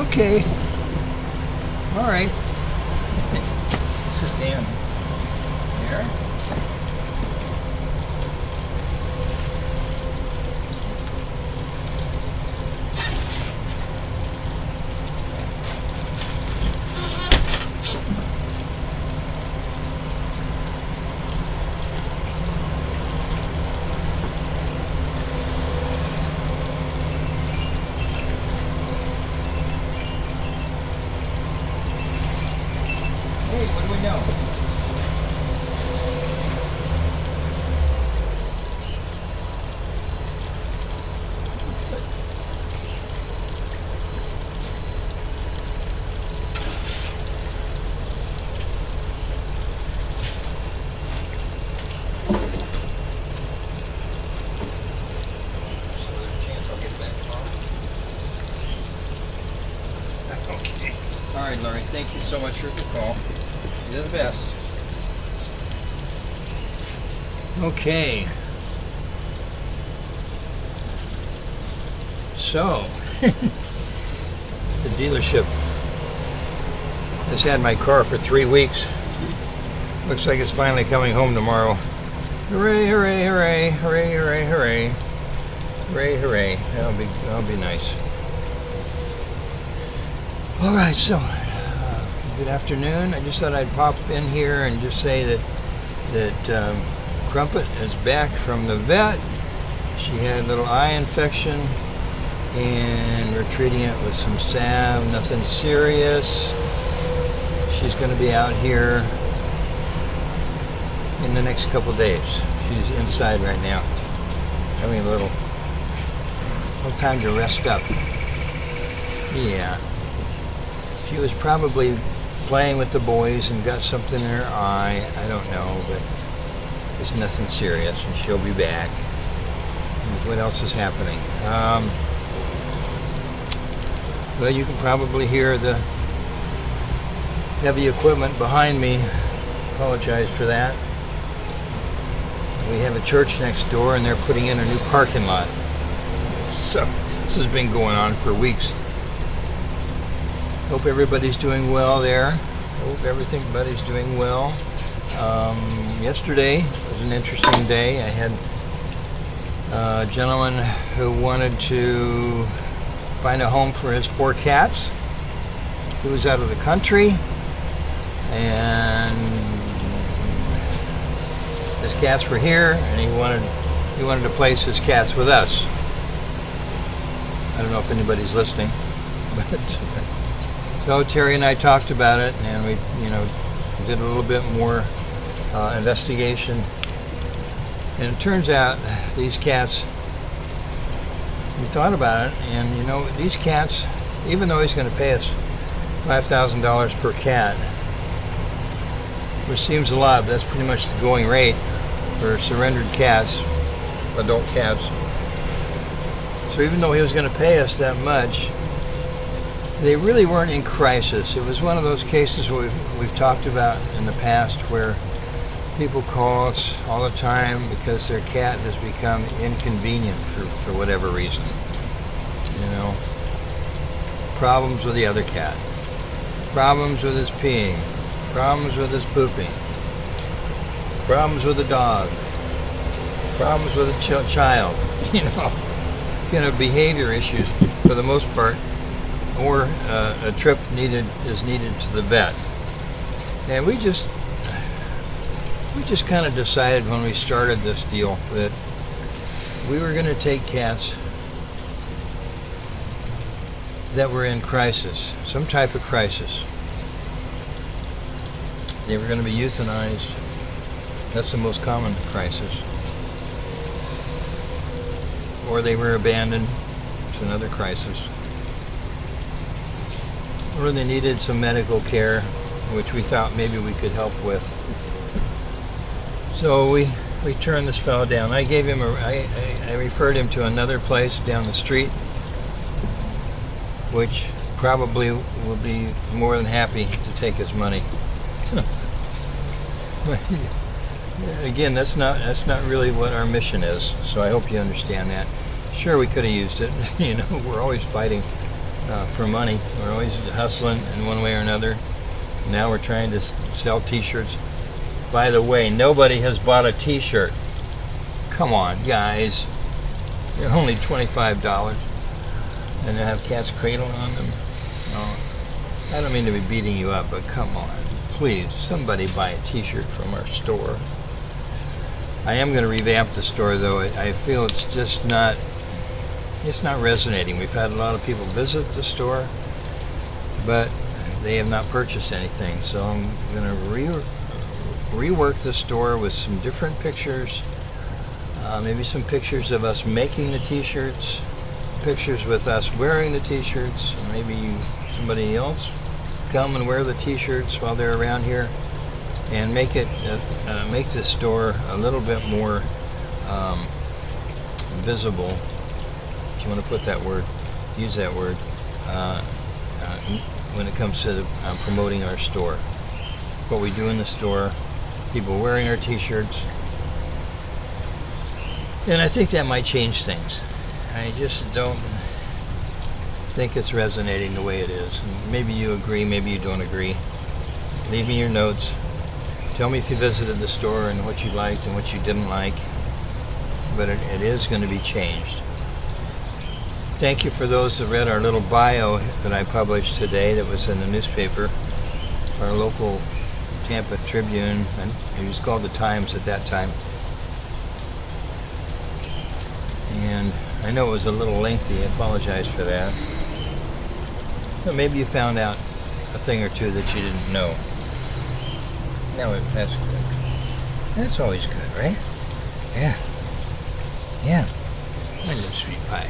Okay. All right. Sit down there. Hey, what do we know? Okay. All right, Laurie, thank you so much for the call. You're the best. Okay. So, the dealership has had my car for 3 weeks. Looks like it's finally coming home tomorrow. Hooray, hooray, hooray, hooray, hooray, hooray. Hooray, hooray. That'll be nice. All right, so good afternoon. I just thought I'd pop in here and just say that Crumpet is back from the vet. She had a little eye infection, and we're treating it with some salve. Nothing serious. She's going to be out here in the next couple days. She's inside right now, having a little time to rest up. Yeah. She was probably playing with the boys and got something in her eye. I don't know, but it's nothing serious, and she'll be back. What else is happening? Well, you can probably hear the heavy equipment behind me. Apologize for that. We have a church next door, and they're putting in a new parking lot. So this has been going on for weeks. Hope everybody's doing well there. Hope everybody's doing well. Yesterday was an interesting day. I had a gentleman who wanted to find a home for his 4 cats. He was out of the country, and his cats were here, and he wanted to place his cats with us. I don't know if anybody's listening, but so Terry and I talked about it, and we, did a little bit more investigation. And it turns out these cats, we thought about it, and these cats, even though he's going to pay us $5,000 per cat, which seems a lot, but that's pretty much the going rate for surrendered cats, adult cats. So even though he was going to pay us that much, they really weren't in crisis. It was one of those cases we've talked about in the past where people call us all the time because their cat has become inconvenient for whatever reason. Problems with the other cat, problems with his peeing, problems with his pooping, problems with the dog, problems with a child, behavior issues for the most part, or a trip is needed to the vet. And we just kind of decided when we started this deal that we were going to take cats that were in crisis, some type of crisis. They were going to be euthanized. That's the most common crisis. Or they were abandoned. It's another crisis. Or they needed some medical care, which we thought maybe we could help with. So we turned this fellow down. I gave him I referred him to another place down the street, which probably will be more than happy to take his money. Again, that's not really what our mission is. So I hope you understand that. Sure, we could have used it. We're always fighting for money. We're always hustling in one way or another. Now we're trying to sell t-shirts. By the way, nobody has bought a t-shirt. Come on, guys. They're only $25. And they have Cat's Cradle on them. No, I don't mean to be beating you up, but come on. Please, somebody buy a t-shirt from our store. I am going to revamp the store, though. I feel it's just not resonating. We've had a lot of people visit the store, but they have not purchased anything. So I'm going to rework the store with some different pictures, maybe some pictures of us making the t-shirts, pictures with us wearing the t-shirts, maybe somebody else come and wear the t-shirts while they're around here, and make this store a little bit more visible, if you want to put that word, use that word, when it comes to promoting our store. What we do in the store, people wearing our t-shirts, and I think that might change things. I just don't think it's resonating the way it is. And maybe you agree, maybe you don't agree. Leave me your notes. Tell me if you visited the store and what you liked and what you didn't like. But it is going to be changed. Thank you for those that read our little bio that I published today that was in the newspaper, our local Tampa Tribune, and it was called the Times at that time. And I know it was a little lengthy. I apologize for that. But maybe you found out a thing or two that you didn't know. No, that's good. That's always good, right? Yeah. Yeah. My little sweet pie.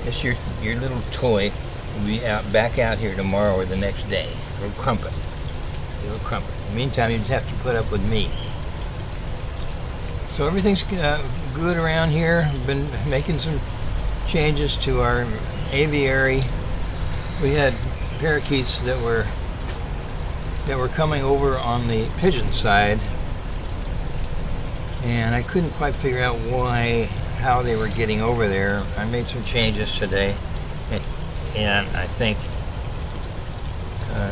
Yes, your little toy will be back out here tomorrow or the next day. Little Crumpet. Little Crumpet. In the meantime, you just have to put up with me. So everything's good around here. We've been making some changes to our aviary. We had parakeets that were coming over on the pigeon side, and I couldn't quite figure out how they were getting over there. I made some changes today, and I think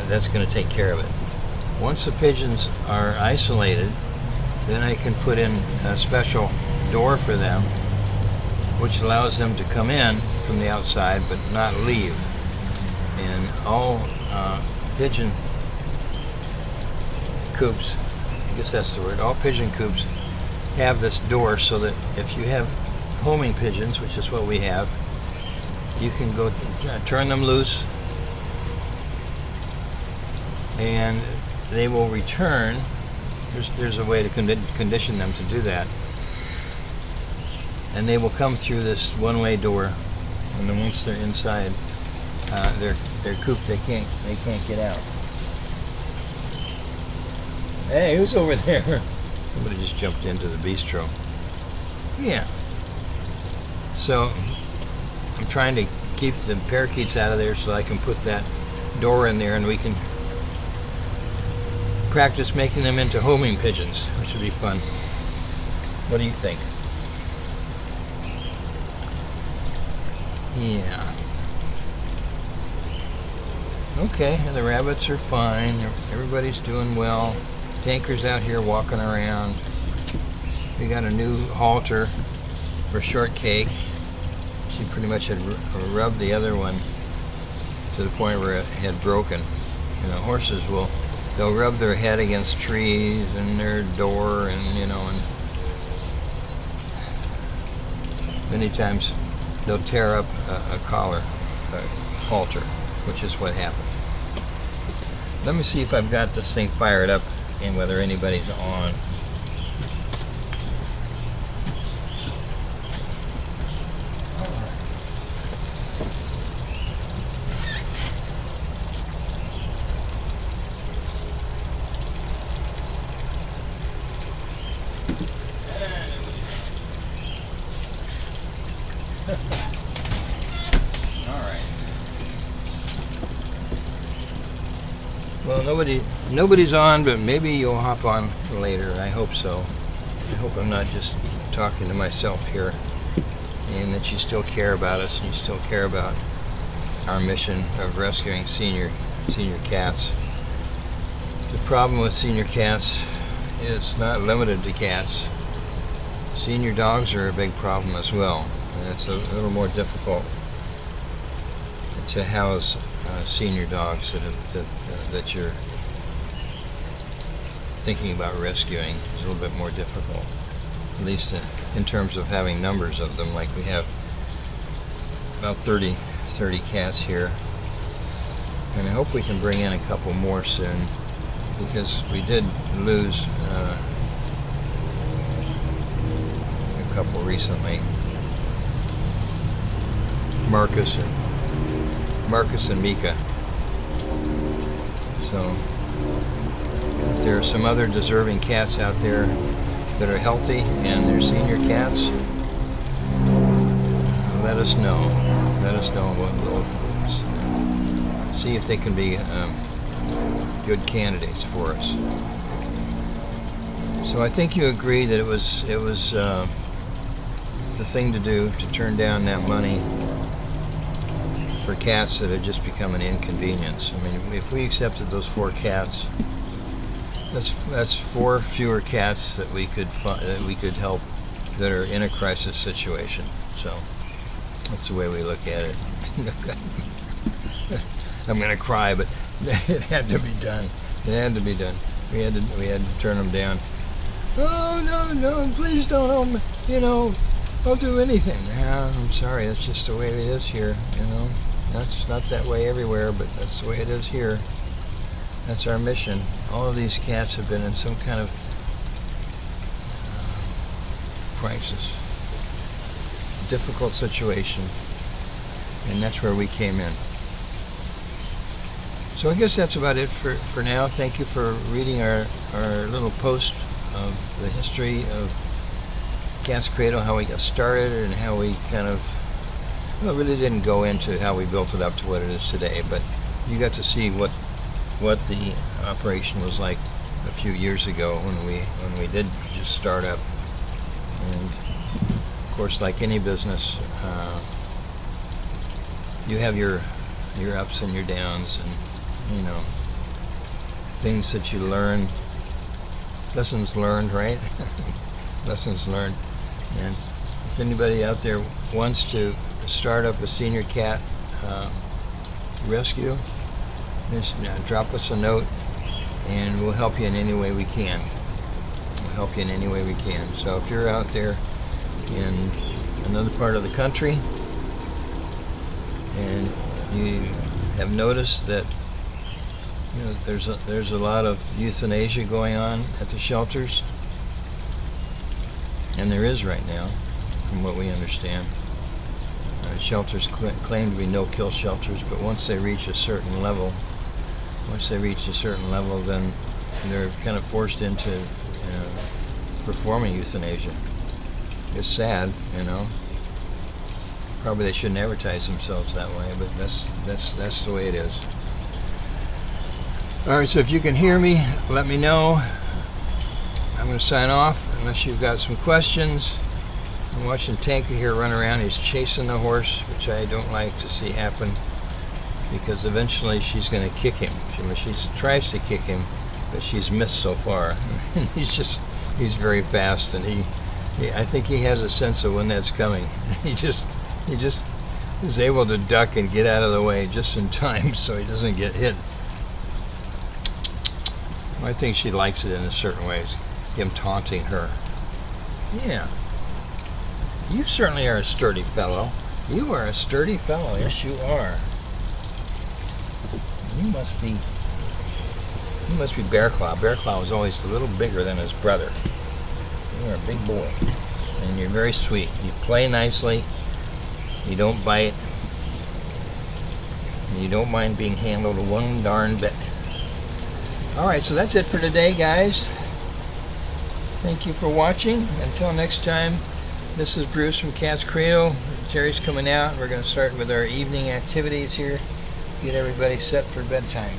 that's going to take care of it. Once the pigeons are isolated, then I can put in a special door for them, which allows them to come in from the outside but not leave. And all pigeon coops, I guess that's the word, all pigeon coops have this door so that if you have homing pigeons, which is what we have, you can go turn them loose and they will return. There's a way to condition them to do that, and they will come through this one-way door, and then once they're inside their coop, they can't get out. Hey, who's over there? Somebody just jumped into the bistro. Yeah. So I'm trying to keep the parakeets out of there so I can put that door in there and we can practice making them into homing pigeons, which would be fun. What do you think? Yeah. Okay, the rabbits are fine. Everybody's doing well. Tanker's out here walking around. We got a new halter for Shortcake. She pretty much had rubbed the other one to the point where it had broken. You know, horses they'll rub their head against trees and their door, and and many times they'll tear up a collar, a halter, which is what happened. Let me see if I've got this thing fired up and whether anybody's on. Well, nobody's on, but maybe you'll hop on later. I hope so. I hope I'm not just talking to myself here, and that you still care about us and you still care about our mission of rescuing senior cats. The problem with senior cats is not limited to cats. Senior dogs are a big problem as well, and it's a little more difficult to house senior dogs that you're thinking about rescuing. Is a little bit more difficult, at least in terms of having numbers of them. Like we have about 30 cats here, and I hope we can bring in a couple more soon, because we did lose a couple recently. Marcus and Mika. So if there are some other deserving cats out there that are healthy and they're senior cats, let us know. Let us know. We'll see if they can be good candidates for us. So I think you agree that it was the thing to do, to turn down that money for cats that had just become an inconvenience. I mean, if we accepted those 4 cats, that's 4 fewer cats that we could help that are in a crisis situation. So that's the way we look at it. I'm gonna cry, but it had to be done. It had to be done. We had to turn them down. Oh no! Please don't. I'll do anything. Yeah, I'm sorry. That's just the way it is here. That's not that way everywhere, but that's the way it is here. That's our mission. All of these cats have been in some kind of crisis, difficult situation, and that's where we came in. So I guess that's about it for now. Thank you for reading our little post of the history of Cat's Cradle, how we got started, and how we kind of, really didn't go into how we built it up to what it is today, but you got to see what the operation was like a few years ago when we did just start up. And of course, like any business, you have your ups and your downs, and things that you learn, lessons learned, right? Lessons learned. And if anybody out there wants to start up a senior cat rescue, just drop us a note, and we'll help you in any way we can. So if you're out there in another part of the country and you have noticed that there's a lot of euthanasia going on at the shelters, and there is right now, from what we understand. Shelters claim to be no-kill shelters, but once they reach a certain level, then they're kind of forced into performing euthanasia. It's sad, Probably they shouldn't advertise themselves that way, but that's the way it is. All right, so if you can hear me, let me know. I'm going to sign off unless you've got some questions. I'm watching Tanker here run around. He's chasing the horse, which I don't like to see happen, because eventually she's going to kick him. She tries to kick him, but she's missed so far. He's very fast, and I think he has a sense of when that's coming. He just is able to duck and get out of the way just in time so he doesn't get hit. I think she likes it in a certain way, him taunting her. Yeah. You certainly are a sturdy fellow. You are a sturdy fellow. Yes, you are. You must be Bear Claw. Bear Claw was always a little bigger than his brother. You are a big boy, and you're very sweet. You play nicely. You don't bite. And you don't mind being handled one darn bit. All right, so that's it for today, guys. Thank you for watching. Until next time, this is Bruce from Cat's Cradle. Terry's coming out. We're going to start with our evening activities here. Get everybody set for bedtime.